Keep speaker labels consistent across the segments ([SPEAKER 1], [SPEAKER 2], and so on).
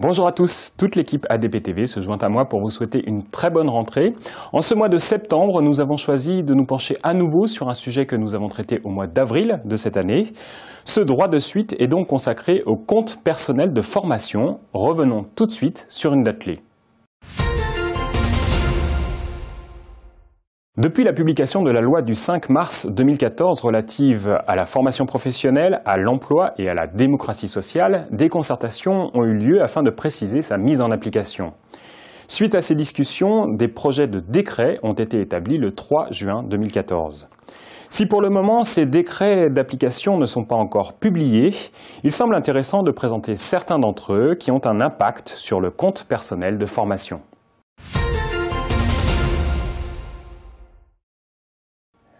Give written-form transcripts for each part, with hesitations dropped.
[SPEAKER 1] Bonjour à tous, toute l'équipe ADP TV se joint à moi pour vous souhaiter une très bonne rentrée. En ce mois de septembre, nous avons choisi de nous pencher à nouveau sur un sujet que nous avons traité au mois d'avril de cette année. Ce droit de suite est donc consacré au compte personnel de formation. Revenons tout de suite sur une date clé. Depuis la publication de la loi du 5 mars 2014 relative à la formation professionnelle, à l'emploi et à la démocratie sociale, des concertations ont eu lieu afin de préciser sa mise en application. Suite à ces discussions, des projets de décrets ont été établis le 3 juin 2014. Si pour le moment ces décrets d'application ne sont pas encore publiés, il semble intéressant de présenter certains d'entre eux qui ont un impact sur le compte personnel de formation.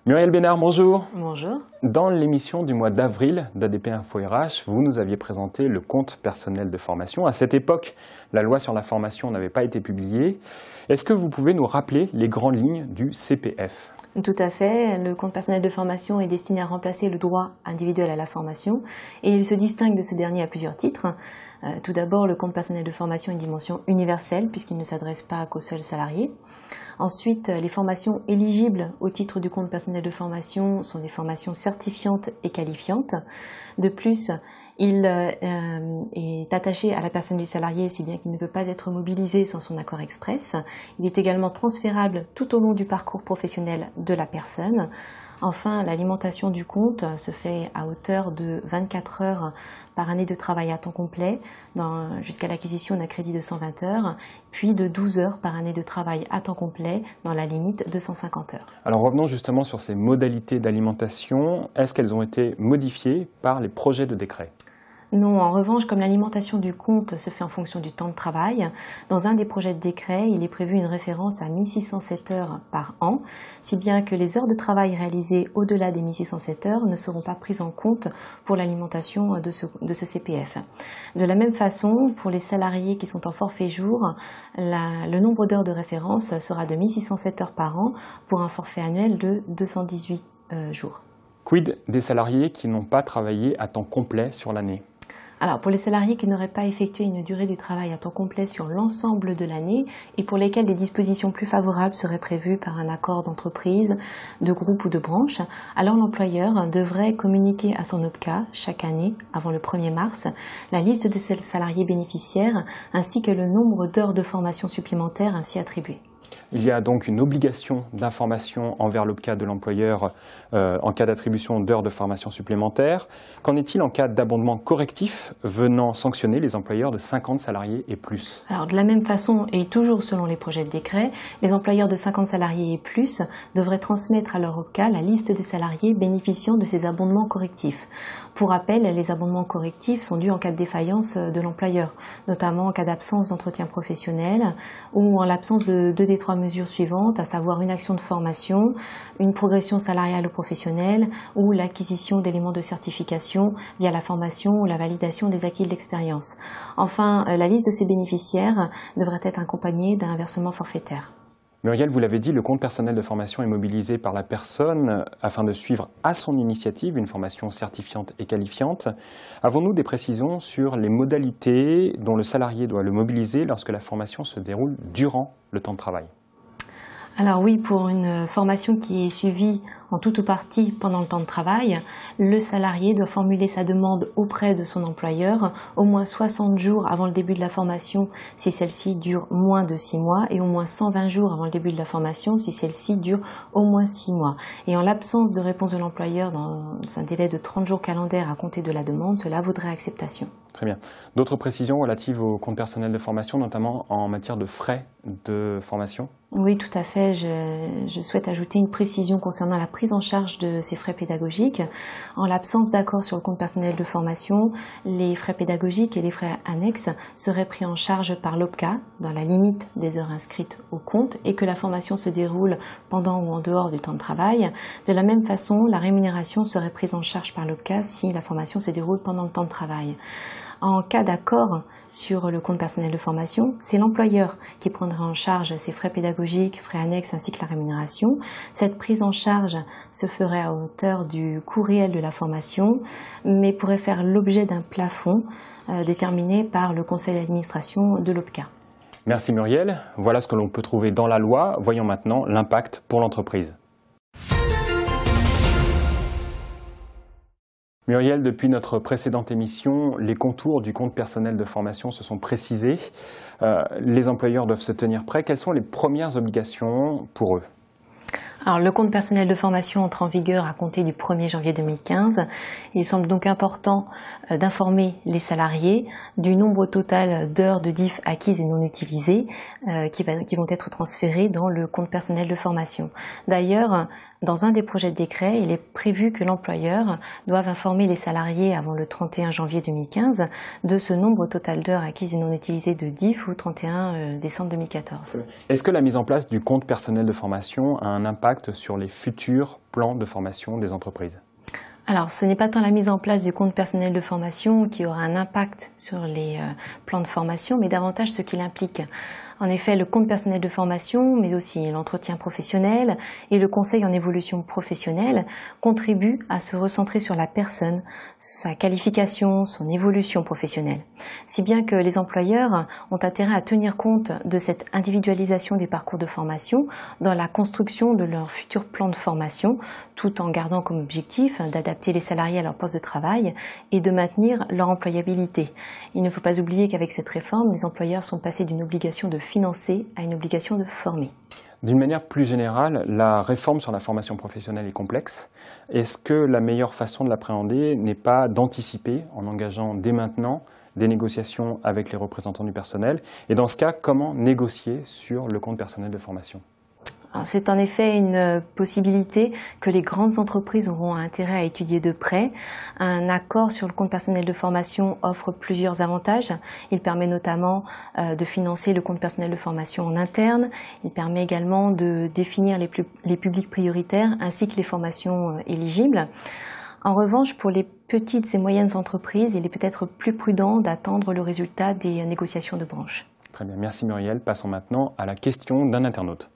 [SPEAKER 1] Muriel Bénard, bonjour.
[SPEAKER 2] Bonjour.
[SPEAKER 1] Dans l'émission du mois d'avril d'ADP Info RH, vous nous aviez présenté le compte personnel de formation. À cette époque, la loi sur la formation n'avait pas été publiée. Est-ce que vous pouvez nous rappeler les grandes lignes du CPF ?
[SPEAKER 2] Tout à fait. Le compte personnel de formation est destiné à remplacer le droit individuel à la formation et il se distingue de ce dernier à plusieurs titres. Tout d'abord, le compte personnel de formation a une dimension universelle puisqu'il ne s'adresse pas qu'aux seuls salariés. Ensuite, les formations éligibles au titre du compte personnel de formation sont des formations certifiantes et qualifiantes. De plus, il est attaché à la personne du salarié, si bien qu'il ne peut pas être mobilisé sans son accord express. Il est également transférable tout au long du parcours professionnel de la personne. Enfin, l'alimentation du compte se fait à hauteur de 24 heures par année de travail à temps complet jusqu'à l'acquisition d'un crédit de 120 heures, puis de 12 heures par année de travail à temps complet dans la limite de 150 heures.
[SPEAKER 1] Alors revenons justement sur ces modalités d'alimentation. Est-ce qu'elles ont été modifiées par les projets de décret ?
[SPEAKER 2] Non, en revanche, comme l'alimentation du compte se fait en fonction du temps de travail, dans un des projets de décret, il est prévu une référence à 1607 heures par an, si bien que les heures de travail réalisées au-delà des 1607 heures ne seront pas prises en compte pour l'alimentation de ce CPF. De la même façon, pour les salariés qui sont en forfait jour, le nombre d'heures de référence sera de 1607 heures par an pour un forfait annuel de 218 jours.
[SPEAKER 1] Quid des salariés qui n'ont pas travaillé à temps complet sur l'année ?
[SPEAKER 2] Alors, pour les salariés qui n'auraient pas effectué une durée du travail à temps complet sur l'ensemble de l'année et pour lesquels des dispositions plus favorables seraient prévues par un accord d'entreprise, de groupe ou de branche, alors l'employeur devrait communiquer à son OPCA chaque année, avant le 1er mars, la liste de ces salariés bénéficiaires ainsi que le nombre d'heures de formation supplémentaires ainsi attribuées.
[SPEAKER 1] Il y a donc une obligation d'information envers l'OPCA de l'employeur en cas d'attribution d'heures de formation supplémentaires. Qu'en est-il en cas d'abondement correctif venant sanctionner les employeurs de 50 salariés et plus ?
[SPEAKER 2] Alors de la même façon et toujours selon les projets de décret, les employeurs de 50 salariés et plus devraient transmettre à leur OPCA la liste des salariés bénéficiant de ces abondements correctifs. Pour rappel, les abondements correctifs sont dus en cas de défaillance de l'employeur, notamment en cas d'absence d'entretien professionnel ou en l'absence de deux des trois mesures suivantes, à savoir une action de formation, une progression salariale ou professionnelle ou l'acquisition d'éléments de certification via la formation ou la validation des acquis de l'expérience. Enfin, la liste de ces bénéficiaires devrait être accompagnée d'un versement forfaitaire.
[SPEAKER 1] Muriel, vous l'avez dit, le compte personnel de formation est mobilisé par la personne afin de suivre à son initiative une formation certifiante et qualifiante. Avons-nous des précisions sur les modalités dont le salarié doit le mobiliser lorsque la formation se déroule durant le temps de travail ?
[SPEAKER 2] Alors oui, pour une formation qui est suivie en tout ou partie pendant le temps de travail, le salarié doit formuler sa demande auprès de son employeur au moins 60 jours avant le début de la formation si celle-ci dure moins de 6 mois et au moins 120 jours avant le début de la formation si celle-ci dure au moins 6 mois. Et en l'absence de réponse de l'employeur dans un délai de 30 jours calendaires à compter de la demande, cela vaudrait acceptation.
[SPEAKER 1] Très bien. D'autres précisions relatives au compte personnel de formation, notamment en matière de frais de formation ?
[SPEAKER 2] Oui, tout à fait. Je souhaite ajouter une précision concernant la prise en charge de ces frais pédagogiques. En l'absence d'accord sur le compte personnel de formation, les frais pédagogiques et les frais annexes seraient pris en charge par l'OPCA dans la limite des heures inscrites au compte et que la formation se déroule pendant ou en dehors du temps de travail. De la même façon, la rémunération serait prise en charge par l'OPCA si la formation se déroule pendant le temps de travail. En cas d'accord sur le compte personnel de formation, c'est l'employeur qui prendra en charge ses frais pédagogiques, frais annexes ainsi que la rémunération. Cette prise en charge se ferait à hauteur du coût réel de la formation, mais pourrait faire l'objet d'un plafond déterminé par le conseil d'administration de l'OPCA.
[SPEAKER 1] Merci Muriel. Voilà ce que l'on peut trouver dans la loi. Voyons maintenant l'impact pour l'entreprise. Muriel, depuis notre précédente émission, les contours du compte personnel de formation se sont précisés. Les employeurs doivent se tenir prêts. Quelles sont les premières obligations pour eux ?
[SPEAKER 2] Alors, le compte personnel de formation entre en vigueur à compter du 1er janvier 2015. Il semble donc important d'informer les salariés du nombre total d'heures de DIF acquises et non utilisées qui vont être transférées dans le compte personnel de formation. D'ailleurs, dans un des projets de décret, il est prévu que l'employeur doive informer les salariés avant le 31 janvier 2015 de ce nombre total d'heures acquises et non utilisées de DIF au 31 décembre 2014.
[SPEAKER 1] Est-ce que la mise en place du compte personnel de formation a un impact sur les futurs plans de formation des entreprises ?
[SPEAKER 2] Alors, ce n'est pas tant la mise en place du compte personnel de formation qui aura un impact sur les plans de formation, mais davantage ce qu'il implique. En effet, le compte personnel de formation, mais aussi l'entretien professionnel et le conseil en évolution professionnelle contribuent à se recentrer sur la personne, sa qualification, son évolution professionnelle. Si bien que les employeurs ont intérêt à tenir compte de cette individualisation des parcours de formation dans la construction de leur futur plan de formation, tout en gardant comme objectif d'adapter les salariés à leur poste de travail et de maintenir leur employabilité. Il ne faut pas oublier qu'avec cette réforme, les employeurs sont passés d'une obligation de financer à une obligation de former.
[SPEAKER 1] D'une manière plus générale, la réforme sur la formation professionnelle est complexe. Est-ce que la meilleure façon de l'appréhender n'est pas d'anticiper en engageant dès maintenant des négociations avec les représentants du personnel? Et dans ce cas, comment négocier sur le compte personnel de formation ?
[SPEAKER 2] C'est en effet une possibilité que les grandes entreprises auront intérêt à étudier de près. Un accord sur le compte personnel de formation offre plusieurs avantages. Il permet notamment de financer le compte personnel de formation en interne. Il permet également de définir les publics prioritaires ainsi que les formations éligibles. En revanche, pour les petites et moyennes entreprises, il est peut-être plus prudent d'attendre le résultat des négociations de branche.
[SPEAKER 1] Très bien, merci Muriel. Passons maintenant à la question d'un internaute.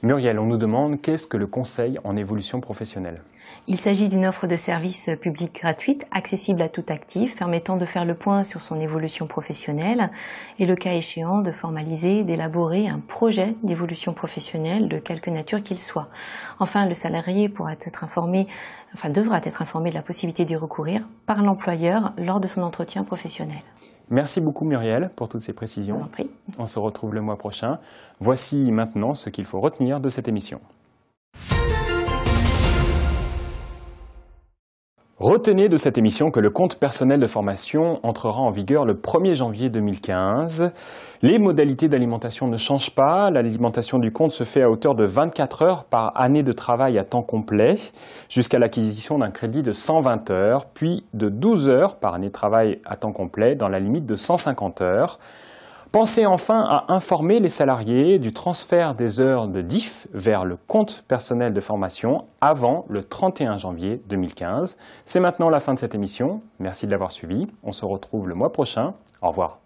[SPEAKER 1] Muriel, on nous demande qu'est-ce que le conseil en évolution professionnelle ?
[SPEAKER 2] Il s'agit d'une offre de service public gratuite, accessible à tout actif, permettant de faire le point sur son évolution professionnelle et, le cas échéant, de formaliser, d'élaborer un projet d'évolution professionnelle de quelque nature qu'il soit. Enfin, le salarié devra être informé de la possibilité d'y recourir par l'employeur lors de son entretien professionnel.
[SPEAKER 1] Merci beaucoup Muriel pour toutes ces précisions.
[SPEAKER 2] Je vous en prie.
[SPEAKER 1] On se retrouve le mois prochain. Voici maintenant ce qu'il faut retenir de cette émission. Retenez de cette émission que le compte personnel de formation entrera en vigueur le 1er janvier 2015. Les modalités d'alimentation ne changent pas. L'alimentation du compte se fait à hauteur de 24 heures par année de travail à temps complet, jusqu'à l'acquisition d'un crédit de 120 heures, puis de 12 heures par année de travail à temps complet, dans la limite de 150 heures. Pensez enfin à informer les salariés du transfert des heures de DIF vers le compte personnel de formation avant le 31 janvier 2015. C'est maintenant la fin de cette émission. Merci de l'avoir suivi. On se retrouve le mois prochain. Au revoir.